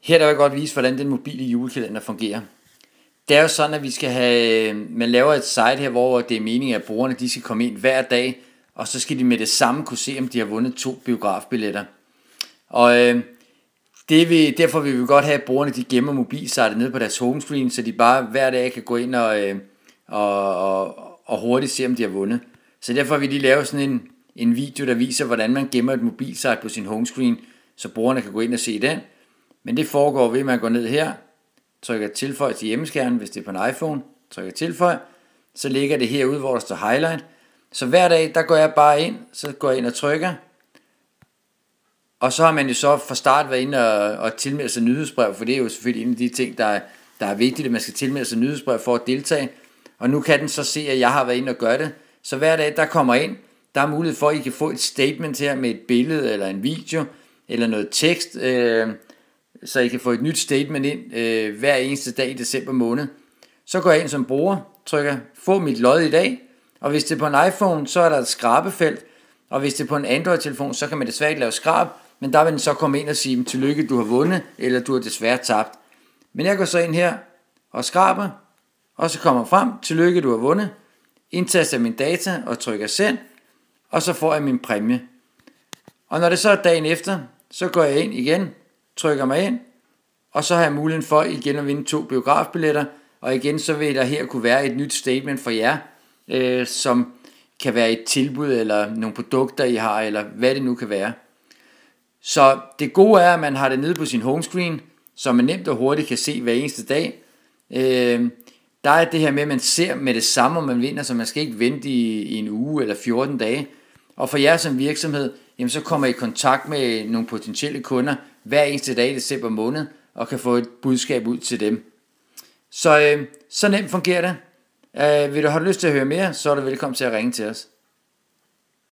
Her der vil jeg godt vise, hvordan den mobile julekalender fungerer. Det er jo sådan, at man laver et site her, hvor det er meningen, at brugerne de skal komme ind hver dag, og så skal de med det samme kunne se, om de har vundet 2 biografbilletter. Og derfor vil vi godt have, at brugerne de gemmer mobilsitet nede på deres homescreen, så de bare hver dag kan gå ind og hurtigt se, om de har vundet. Så derfor vil vi lige lave sådan en video, der viser, hvordan man gemmer et mobilsite på sin homescreen, så brugerne kan gå ind og se den. Men det foregår ved, at man går ned her, trykker tilføj til hjemmeskærmen, hvis det er på en iPhone, trykker tilføj, så ligger det herude, hvor der står highlight. Så hver dag, der går jeg bare ind, så går jeg ind og trykker, og så har man jo så fra start været inde og tilmelde sig nyhedsbrev, for det er jo selvfølgelig en af de ting, der er vigtigt, at man skal tilmelde sig nyhedsbrev for at deltage. Og nu kan den så se, at jeg har været inde og gøre det. Så hver dag, der kommer ind, der er mulighed for, at I kan få et statement her med et billede eller en video, eller noget tekst, så I kan få et nyt statement ind hver eneste dag i december måned. Så går jeg ind som bruger, trykker få mit lod i dag, og hvis det er på en iPhone, så er der et skrabefelt, og hvis det er på en Android-telefon, så kan man desværre ikke lave skrab, men der vil den så komme ind og sige, tillykke, du har vundet, eller du har desværre tabt. Men jeg går så ind her og skraber, og så kommer frem, tillykke, du har vundet, indtaster min data og trykker send, og så får jeg min præmie. Og når det så er dagen efter, så går jeg ind igen, trykker mig ind, og så har jeg muligheden for igen at vinde 2 biografbilletter, og igen så vil der her kunne være et nyt statement for jer, som kan være et tilbud, eller nogle produkter I har, eller hvad det nu kan være. Så det gode er, at man har det nede på sin homescreen, så man nemt og hurtigt kan se hver eneste dag. Der er det her med, at man ser med det samme, om man vinder, så man skal ikke vente i en uge eller 14 dage. Og for jer som virksomhed, jamen så kommer I i kontakt med nogle potentielle kunder hver eneste dag i december måned, og kan få et budskab ud til dem. Så nemt fungerer det. Vil du have lyst til at høre mere, så er du velkommen til at ringe til os.